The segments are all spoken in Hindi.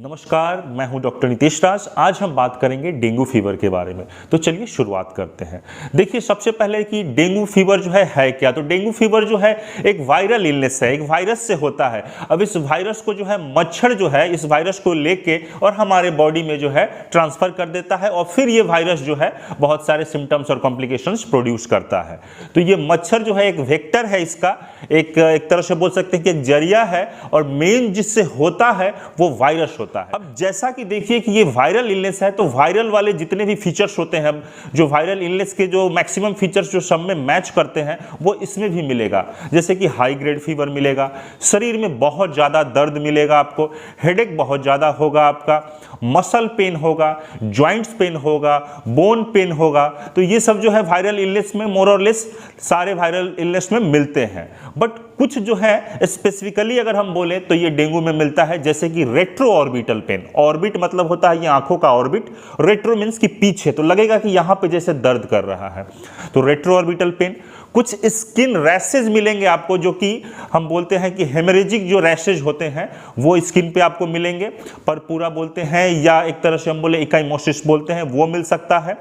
नमस्कार, मैं हूं डॉक्टर नितेश राज। आज हम बात करेंगे डेंगू फीवर के बारे में। तो चलिए शुरुआत करते हैं। देखिए, सबसे पहले कि डेंगू फीवर जो है क्या। तो डेंगू फीवर जो है एक वायरल इलनेस है, एक वायरस से होता है। अब इस वायरस को जो है मच्छर जो है इस वायरस को लेके और हमारे बॉडी में जो है ट्रांसफर कर देता है और फिर ये वायरस जो है बहुत सारे सिम्टम्स और कॉम्प्लिकेशंस प्रोड्यूस करता है। तो ये मच्छर जो है एक वेक्टर है, इसका एक तरह से बोल सकते हैं कि एक जरिया है और मेन जिससे होता है वो वायरस होता है। अब जैसा कि देखिए कि ये वायरल इलनेस है, तो वायरल वाले जितने भी फीचर्स होते हैं, जो वायरल इलनेस के जो मैक्सिमम फीचर्स जो सब में मैच करते हैं वो इसमें भी मिलेगा। जैसे कि हाई ग्रेड फीवर मिलेगा, शरीर में बहुत ज्यादा दर्द मिलेगा, आपको हेडेक बहुत ज्यादा होगा, आपका मसल पेन होगा, जॉइंट्स पेन होगा, बोन पेन होगा। तो ये सब जो है वायरल इलनेस में मोर और लेस सारे वायरल इलनेस में मिलते हैं। बट कुछ जो है स्पेसिफिकली अगर हम बोले तो ये डेंगू में मिलता है, जैसे कि रेट्रो ऑर्बिटल पेन। ऑर्बिट मतलब होता है ये आंखों का ऑर्बिट, रेट्रो मींस कि पीछे, तो लगेगा कि यहां पे जैसे दर्द कर रहा है, तो रेट्रो ऑर्बिटल पेन। कुछ स्किन रैशेज मिलेंगे आपको, जो कि हम बोलते हैं कि हेमरेजिक जो रैशेज होते हैं वो स्किन पे आपको मिलेंगे, पर पूरा बोलते हैं या एक तरह से हम बोले इकाइमोसिस बोलते हैं, वो मिल सकता है।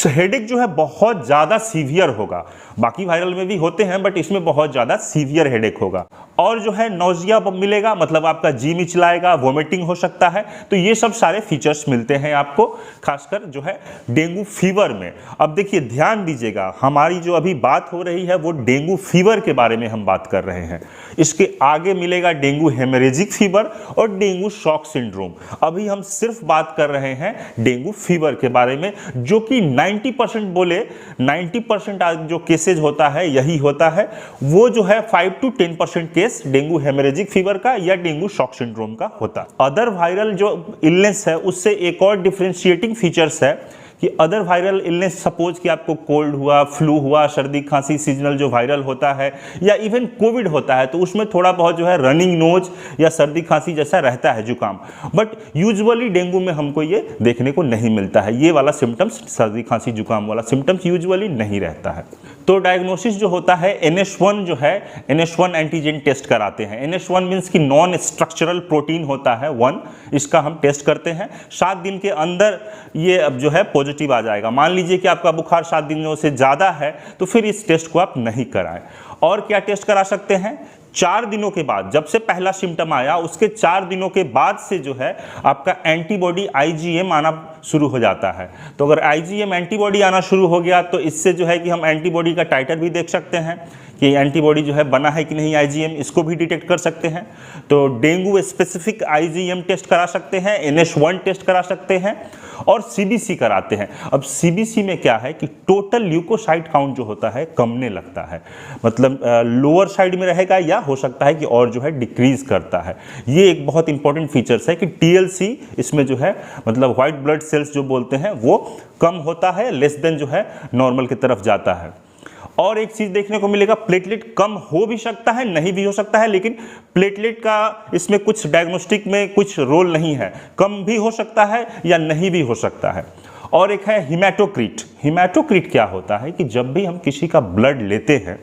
हेडेक जो है बहुत ज्यादा सीवियर होगा, बाकी वायरल में भी होते हैं बट इसमें बहुत ज्यादा सीवियर हेडेक होगा। और जो है नोजिया मिलेगा, मतलब आपका जी मिचलाएगा, वोमिटिंग हो सकता है। तो ये सब सारे फीचर्स मिलते हैं आपको, खासकर जो है डेंगू फीवर में। अब देखिए, ध्यान दीजिएगा, हमारी जो अभी बात हो रही है वो डेंगू फीवर के बारे में हम बात कर रहे हैं। इसके आगे मिलेगा डेंगू हेमरेजिक फीवर और डेंगू शॉक सिंड्रोम। अभी हम सिर्फ बात कर रहे हैं डेंगू फीवर के बारे में, जो कि 90% बोले 90% जो केसेज होता है यही होता है। वो जो है 5 to 10% case dengue haemorrhagic fever का या डेंगू शॉक सिंड्रोम का होता है। अदर वायरल जो इलनेस है उससे एक और डिफरेंशिएटिंग फीचर्स है कि अदर वायरल इलनेस, सपोज कि आपको कोल्ड हुआ, फ्लू हुआ, सर्दी खांसी सीजनल जो वायरल होता है, या इवन कोविड होता है, तो उसमें थोड़ा बहुत जो है रनिंग नोज या सर्दी खांसी जैसा रहता है, जुकाम। बट यूजुअली डेंगू में हमको ये देखने को नहीं मिलता है, ये वाला सिम्टम्स, सर्दी खांसी जुकाम वाला सिम्टम्स यूजुअली नहीं रहता है। तो डायग्नोसिस जो होता है NH1 जो है, NH1 एंटीजन टेस्ट कराते हैं। NH1 मीन्स कि नॉन स्ट्रक्चरल प्रोटीन होता है 1, इसका हम टेस्ट करते हैं। 7 दिन के अंदर ये अब जो है पॉजिटिव आ जाएगा। मान लीजिए कि आपका बुखार 7 दिनों से ज़्यादा है तो फिर इस टेस्ट को आप नहीं कराएं। और क्या टेस्ट करा सकते हैं? 4 दिनों के बाद, जब से पहला सिम्टम आया उसके 4 दिनों के बाद से जो है आपका एंटीबॉडी IgM आना शुरू हो जाता है। तो अगर IgM एंटीबॉडी आना शुरू हो गया तो इससे जो है कि हम एंटीबॉडी का टाइटर भी देख सकते हैं कि एंटीबॉडी जो है बना है कि नहीं IgM, इसको भी डिटेक्ट कर सकते हैं। तो डेंगू स्पेसिफिक IgM टेस्ट करा सकते हैं, NH1 टेस्ट करा सकते हैं और CBC कराते हैं। अब CBC में क्या है कि टोटल ल्यूकोसाइट काउंट जो होता है कमने लगता है, मतलब लोअर साइड में रहेगा या हो सकता है कि और जो है डिक्रीज करता है। ये एक बहुत इंपॉर्टेंट फीचर्स है कि TLC इसमें जो है मतलब व्हाइट ब्लड सेल्स जो बोलते हैं वो कम होता है, लेस देन जो है नॉर्मल की तरफ जाता है। और एक चीज देखने को मिलेगा, प्लेटलेट कम हो भी सकता है, नहीं भी हो सकता है, लेकिन प्लेटलेट का इसमें कुछ डायग्नोस्टिक में कुछ रोल नहीं है, कम भी हो सकता है या नहीं भी हो सकता है। और एक है हिमेटोक्रिट। हिमेटोक्रिट क्या होता है कि जब भी हम किसी का ब्लड लेते हैं,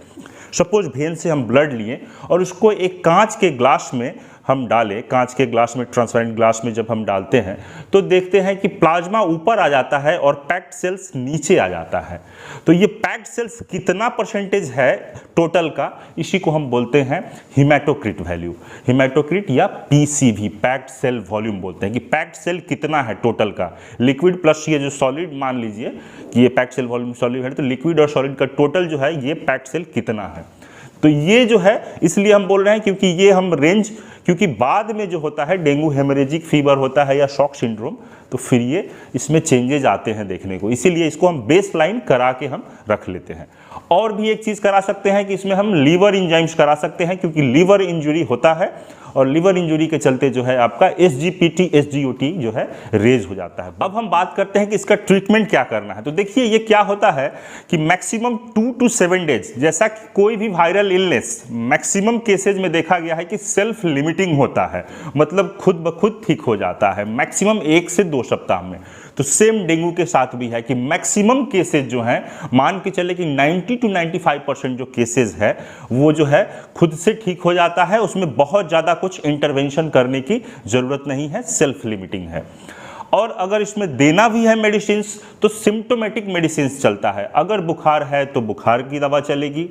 सपोज वेन से हम ब्लड लिए और उसको एक कांच के ग्लास में हम डालें, कांच के ग्लास में, ट्रांसपेरेंट ग्लास में जब हम डालते हैं तो देखते हैं कि प्लाज्मा ऊपर आ जाता है और पैक्ड सेल्स नीचे आ जाता है। तो ये पैक्ड सेल्स कितना परसेंटेज है टोटल का, इसी को हम बोलते हैं हिमेटोक्रिट वैल्यू। हिमेटोक्रिट या PCV, पैक्ड सेल वॉल्यूम बोलते हैं कि पैक्ड सेल कितना है टोटल का, लिक्विड प्लस ये जो सॉलिड, मान लीजिए कि ये पैक्ड सेल वॉल्यूम सॉलिड है, तो लिक्विड और सॉलिड का टोटल जो है ये पैक्ड सेल कितना है। तो ये जो है इसलिए हम बोल रहे हैं क्योंकि ये हम रेंज, क्योंकि बाद में जो होता है डेंगू हेमरेजिक फीवर होता है या शॉक सिंड्रोम, तो फिर ये इसमें चेंजेज आते हैं देखने को, इसीलिए इसको हम बेस लाइन करा के हम रख लेते हैं। और भी एक चीज करा सकते हैं कि इसमें हम लीवर इंजाइम्स करा सकते हैं, क्योंकि लीवर इंजुरी होता है और लिवर इंजुरी के चलते जो है आपका SGPT SGOT जो है रेज हो जाता है। अब हम बात करते हैं कि इसका ट्रीटमेंट क्या करना है। तो देखिए ये क्या होता है कि मैक्सिमम 2 to 7 डेज, जैसा कि कोई भी वायरल इलनेस मैक्सिमम केसेज में देखा गया है कि सेल्फ लिमिटिंग होता है, मतलब खुद ब खुद ठीक हो जाता है मैक्सिमम 1 से 2 सप्ताह में। तो सेम डेंगू के साथ भी है कि मैक्सिमम केसेस जो हैं, मान के चले कि 90 to 95% जो केसेस है वो जो है खुद से ठीक हो जाता है, उसमें बहुत ज़्यादा कुछ इंटरवेंशन करने की ज़रूरत नहीं है, सेल्फ लिमिटिंग है। और अगर इसमें देना भी है मेडिसिन तो सिम्टोमेटिक मेडिसिन चलता है। अगर बुखार है तो बुखार की दवा चलेगी,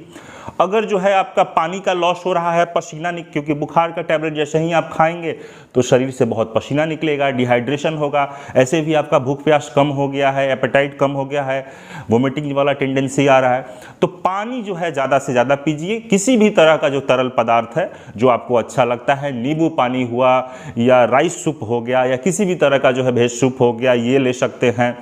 अगर जो है आपका पानी का लॉस हो रहा है, पसीना क्योंकि बुखार का टैबलेट जैसे ही आप खाएंगे तो शरीर से बहुत पसीना निकलेगा, डिहाइड्रेशन होगा, ऐसे भी आपका भूख प्यास कम हो गया है, एपेटाइट कम हो गया है, वोमिटिंग वाला टेंडेंसी आ रहा है, तो पानी जो है ज़्यादा से ज़्यादा पीजिए। किसी भी तरह का जो तरल पदार्थ है जो आपको अच्छा लगता है, नींबू पानी हुआ या राइस सूप हो गया या किसी भी तरह का जो है वेज सूप हो गया, ये ले सकते हैं,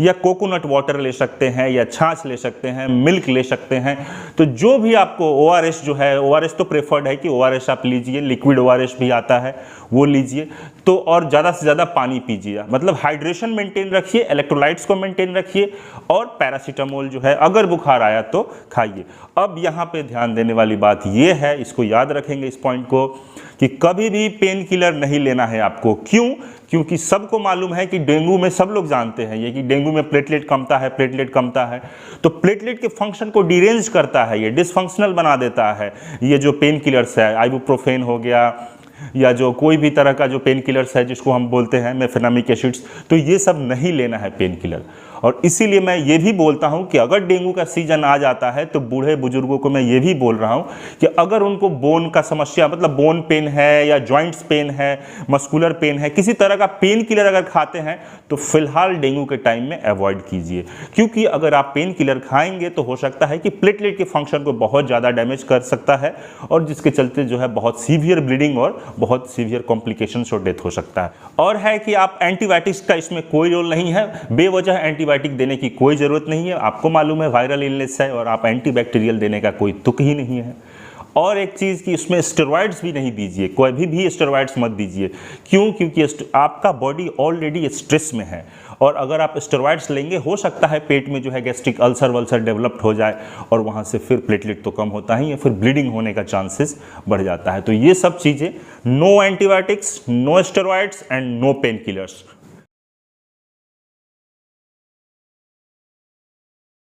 या कोकोनट वाटर ले सकते हैं, या छाछ ले सकते हैं, मिल्क ले सकते हैं। तो जो भी आपको ORS जो है, ORS तो प्रेफर्ड है कि ORS आप लीजिए, लिक्विड ORS भी आता है वो लीजिए। तो और ज़्यादा से ज़्यादा पानी पीजिए, मतलब हाइड्रेशन मेंटेन रखिए, इलेक्ट्रोलाइट्स को मेंटेन रखिए, और पैरासीटामोल जो है अगर बुखार आया तो खाइए। अब यहाँ पे ध्यान देने वाली बात ये है, इसको याद रखेंगे इस पॉइंट को, कि कभी भी पेन किलर नहीं लेना है आपको। क्यों? क्योंकि सबको मालूम है कि डेंगू में, सब लोग जानते हैं ये कि डेंगू में प्लेटलेट कमता है, प्लेटलेट कमता है, तो प्लेटलेट के फंक्शन को डिरेंज करता है, ये डिसफंक्शनल बना देता है। ये जो पेन किलर्स है, आइबुप्रोफेन हो गया या जो कोई भी तरह का जो पेन किलर्स है जिसको हम बोलते हैं मेफेनामिक एसिड्स, तो ये सब नहीं लेना है पेन किलर। और इसीलिए मैं ये भी बोलता हूं कि अगर डेंगू का सीजन आ जाता है तो बूढ़े बुजुर्गों को मैं ये भी बोल रहा हूं कि अगर उनको बोन का समस्या, मतलब बोन पेन है या जॉइंट्स पेन है, मस्कुलर पेन है, किसी तरह का पेन किलर अगर खाते हैं तो फिलहाल डेंगू के टाइम में अवॉइड कीजिए। क्योंकि अगर आप पेन किलर खाएंगे तो हो सकता है कि प्लेटलेट के फंक्शन को बहुत ज़्यादा डैमेज कर सकता है, और जिसके चलते जो है बहुत सीवियर ब्लीडिंग और बहुत सीवियर कॉम्प्लिकेशंस और डेथ हो सकता है। और है कि आप एंटीबायोटिक्स का इसमें कोई रोल नहीं है, बेवजह एंटीबायोटिक देने की कोई ज़रूरत नहीं है। आपको मालूम है वायरल इलनेस है और आप एंटीबैक्टीरियल देने का कोई तुक ही नहीं है। और एक चीज़ कि इसमें स्टेरॉइड्स भी नहीं दीजिए, कोई भी स्टेरॉइड्स मत दीजिए। क्यों? क्योंकि आपका बॉडी ऑलरेडी स्ट्रेस में है, और अगर आप स्टेरॉइड्स लेंगे हो सकता है पेट में जो है गैस्ट्रिक अल्सर वल्सर डेवलप्ड हो जाए, और वहाँ से फिर प्लेटलेट तो कम होता ही है, फिर ब्लीडिंग होने का चांसेस बढ़ जाता है। तो ये सब चीज़ें, no antibiotics, no steroids and no pain killers.